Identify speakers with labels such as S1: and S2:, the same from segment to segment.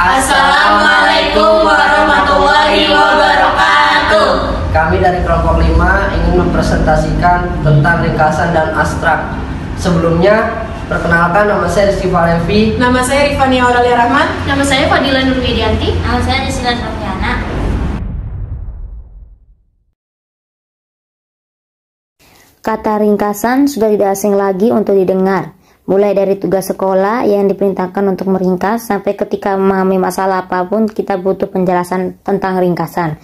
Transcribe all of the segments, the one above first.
S1: Assalamualaikum warahmatullahi wabarakatuh.
S2: Kami dari kelompok 5 ingin mempresentasikan tentang ringkasan dan abstrak. Sebelumnya, perkenalkan, nama saya Rizky Falevi.
S3: Nama saya Rifania Aurelia Rahman.
S1: Nama saya Fadila Nurwidianti. Nama saya Desila Safiana.
S4: Kata ringkasan sudah tidak asing lagi untuk didengar. Mulai dari tugas sekolah yang diperintahkan untuk meringkas, sampai ketika memahami masalah apapun kita butuh penjelasan tentang ringkasan.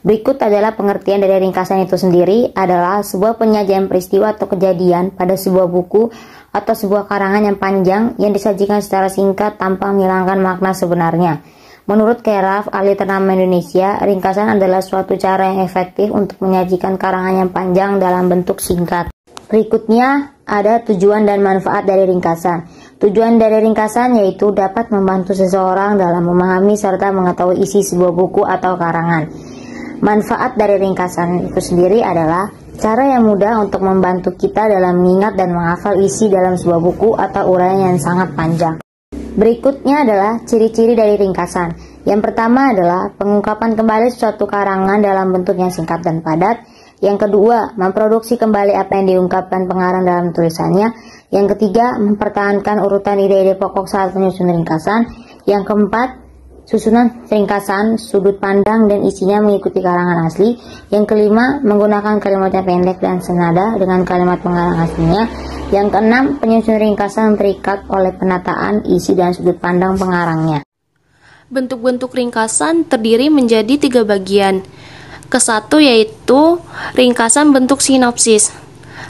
S4: Berikut adalah pengertian dari ringkasan itu sendiri, adalah sebuah penyajian peristiwa atau kejadian pada sebuah buku atau sebuah karangan yang panjang yang disajikan secara singkat tanpa menghilangkan makna sebenarnya. Menurut Keraf, ahli ternama Indonesia, ringkasan adalah suatu cara yang efektif untuk menyajikan karangan yang panjang dalam bentuk singkat. Berikutnya ada tujuan dan manfaat dari ringkasan. Tujuan dari ringkasan yaitu dapat membantu seseorang dalam memahami serta mengetahui isi sebuah buku atau karangan. Manfaat dari ringkasan itu sendiri adalah cara yang mudah untuk membantu kita dalam mengingat dan menghafal isi dalam sebuah buku atau uraian yang sangat panjang. Berikutnya adalah ciri-ciri dari ringkasan. Yang pertama adalah pengungkapan kembali suatu karangan dalam bentuk yang singkat dan padat. Yang kedua, memproduksi kembali apa yang diungkapkan pengarang dalam tulisannya. Yang ketiga, mempertahankan urutan ide-ide pokok saat menyusun ringkasan. Yang keempat, susunan ringkasan, sudut pandang dan isinya mengikuti karangan asli. Yang kelima, menggunakan kalimat yang pendek dan senada dengan kalimat pengarang aslinya. Yang keenam, penyusun ringkasan terikat oleh penataan, isi dan sudut pandang pengarangnya.
S5: Bentuk-bentuk ringkasan terdiri menjadi 3 bagian. Kesatu yaitu ringkasan bentuk sinopsis.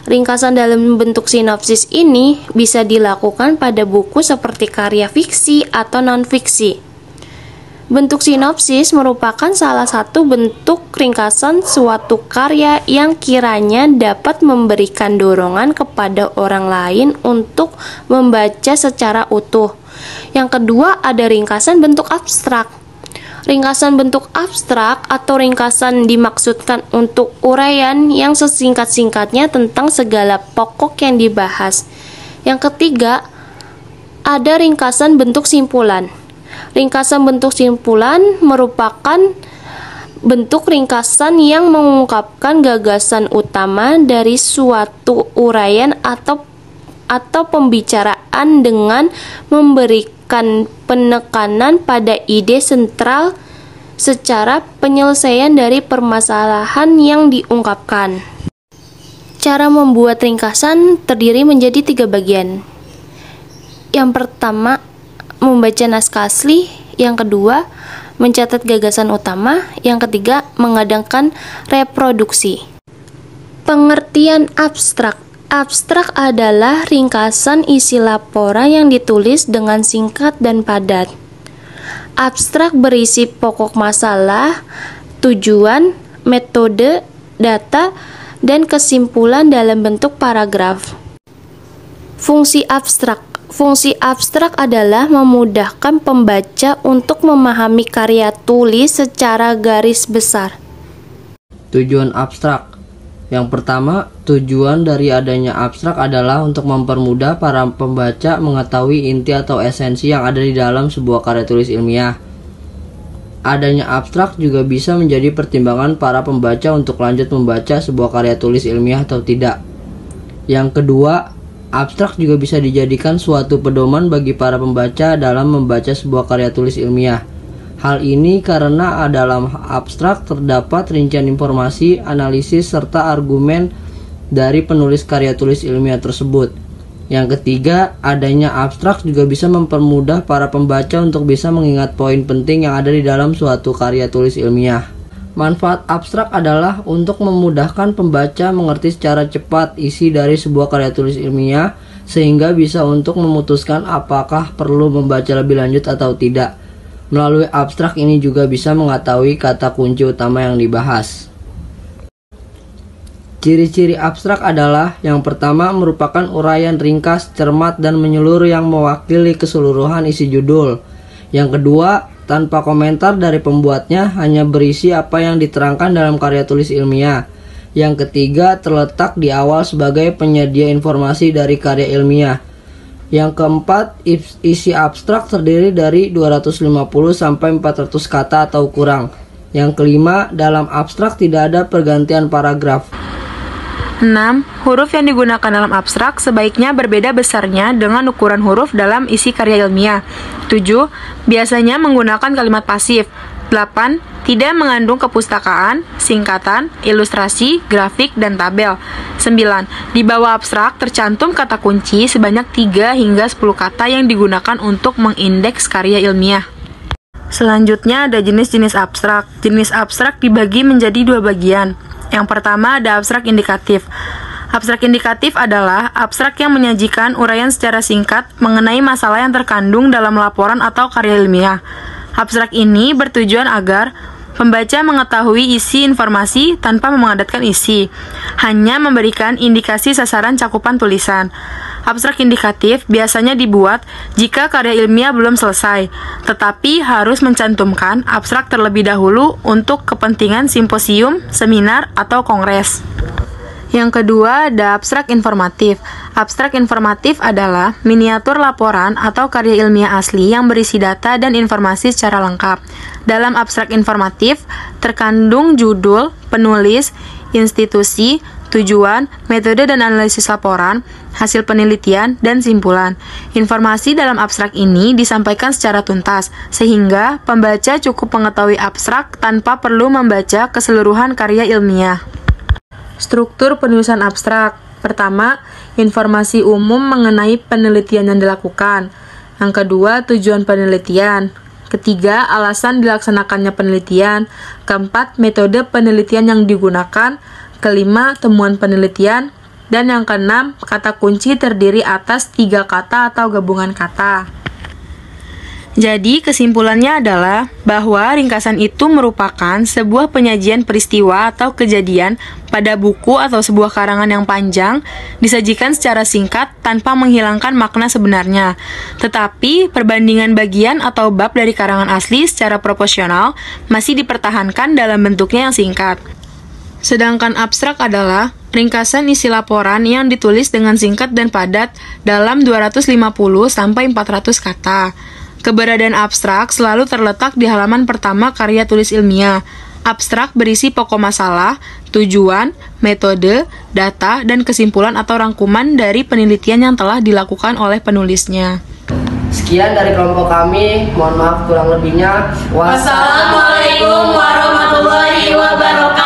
S5: Ringkasan dalam bentuk sinopsis ini bisa dilakukan pada buku seperti karya fiksi atau non-fiksi. Bentuk sinopsis merupakan salah satu bentuk ringkasan suatu karya yang kiranya dapat memberikan dorongan kepada orang lain untuk membaca secara utuh. Yang kedua ada ringkasan bentuk abstrak. Ringkasan bentuk abstrak atau ringkasan dimaksudkan untuk uraian yang sesingkat-singkatnya tentang segala pokok yang dibahas. Yang ketiga, ada ringkasan bentuk simpulan. Ringkasan bentuk simpulan merupakan bentuk ringkasan yang mengungkapkan gagasan utama dari suatu uraian atau pembicaraan dengan memberikan penekanan pada ide sentral secara penyelesaian dari permasalahan yang diungkapkan. Cara membuat ringkasan terdiri menjadi 3 bagian. Yang pertama, membaca naskah asli. Yang kedua, mencatat gagasan utama. Yang ketiga, mengadakan reproduksi. Pengertian abstrak. Abstrak adalah ringkasan isi laporan yang ditulis dengan singkat dan padat. Abstrak berisi pokok masalah, tujuan, metode, data, dan kesimpulan dalam bentuk paragraf. Fungsi abstrak. Fungsi abstrak adalah memudahkan pembaca untuk memahami karya tulis secara garis besar.
S2: Tujuan abstrak. Yang pertama, tujuan dari adanya abstrak adalah untuk mempermudah para pembaca mengetahui inti atau esensi yang ada di dalam sebuah karya tulis ilmiah. Adanya abstrak juga bisa menjadi pertimbangan para pembaca untuk lanjut membaca sebuah karya tulis ilmiah atau tidak. Yang kedua, abstrak juga bisa dijadikan suatu pedoman bagi para pembaca dalam membaca sebuah karya tulis ilmiah. Hal ini karena dalam abstrak terdapat rincian informasi, analisis, serta argumen dari penulis karya tulis ilmiah tersebut. Yang ketiga, adanya abstrak juga bisa mempermudah para pembaca untuk bisa mengingat poin penting yang ada di dalam suatu karya tulis ilmiah. Manfaat abstrak adalah untuk memudahkan pembaca mengerti secara cepat isi dari sebuah karya tulis ilmiah, sehingga bisa untuk memutuskan apakah perlu membaca lebih lanjut atau tidak. Melalui abstrak ini juga bisa mengetahui kata kunci utama yang dibahas. Ciri-ciri abstrak adalah yang pertama merupakan uraian ringkas, cermat, dan menyeluruh yang mewakili keseluruhan isi judul. Yang kedua, tanpa komentar dari pembuatnya, hanya berisi apa yang diterangkan dalam karya tulis ilmiah. Yang ketiga, terletak di awal sebagai penyedia informasi dari karya ilmiah. Yang keempat, isi abstrak terdiri dari 250 sampai 400 kata atau kurang. Yang kelima, dalam abstrak tidak ada pergantian paragraf.
S3: 6. Huruf yang digunakan dalam abstrak sebaiknya berbeda besarnya dengan ukuran huruf dalam isi karya ilmiah. 7. Biasanya menggunakan kalimat pasif. 8. Tidak mengandung kepustakaan, singkatan, ilustrasi, grafik, dan tabel. 9. Di bawah abstrak tercantum kata kunci sebanyak 3 hingga 10 kata yang digunakan untuk mengindeks karya ilmiah. Selanjutnya ada jenis-jenis abstrak. Jenis abstrak dibagi menjadi 2 bagian. Yang pertama ada abstrak indikatif. Abstrak indikatif adalah abstrak yang menyajikan uraian secara singkat mengenai masalah yang terkandung dalam laporan atau karya ilmiah. Abstrak ini bertujuan agar pembaca mengetahui isi informasi tanpa mengadatkan isi, hanya memberikan indikasi sasaran cakupan tulisan. Abstrak indikatif biasanya dibuat jika karya ilmiah belum selesai, tetapi harus mencantumkan abstrak terlebih dahulu untuk kepentingan simposium, seminar, atau kongres. Yang kedua ada abstrak informatif. Abstrak informatif adalah miniatur laporan atau karya ilmiah asli yang berisi data dan informasi secara lengkap. Dalam abstrak informatif terkandung judul, penulis, institusi, tujuan, metode dan analisis laporan, hasil penelitian, dan simpulan. Informasi dalam abstrak ini disampaikan secara tuntas, sehingga pembaca cukup mengetahui abstrak tanpa perlu membaca keseluruhan karya ilmiah. Struktur penulisan abstrak. Pertama, informasi umum mengenai penelitian yang dilakukan. Yang kedua, tujuan penelitian. Ketiga, alasan dilaksanakannya penelitian. Keempat, metode penelitian yang digunakan. Kelima, temuan penelitian. Dan yang keenam, kata kunci terdiri atas 3 kata atau gabungan kata. Jadi, kesimpulannya adalah bahwa ringkasan itu merupakan sebuah penyajian peristiwa atau kejadian pada buku atau sebuah karangan yang panjang, disajikan secara singkat tanpa menghilangkan makna sebenarnya. Tetapi, perbandingan bagian atau bab dari karangan asli secara proporsional masih dipertahankan dalam bentuknya yang singkat. Sedangkan abstrak adalah ringkasan isi laporan yang ditulis dengan singkat dan padat dalam 250 sampai 400 kata. Keberadaan abstrak selalu terletak di halaman pertama karya tulis ilmiah. Abstrak berisi pokok masalah, tujuan, metode, data, dan kesimpulan atau rangkuman dari penelitian yang telah dilakukan oleh penulisnya.
S2: Sekian dari kelompok kami, mohon maaf kurang lebihnya.
S1: Wassalamualaikum warahmatullahi wabarakatuh.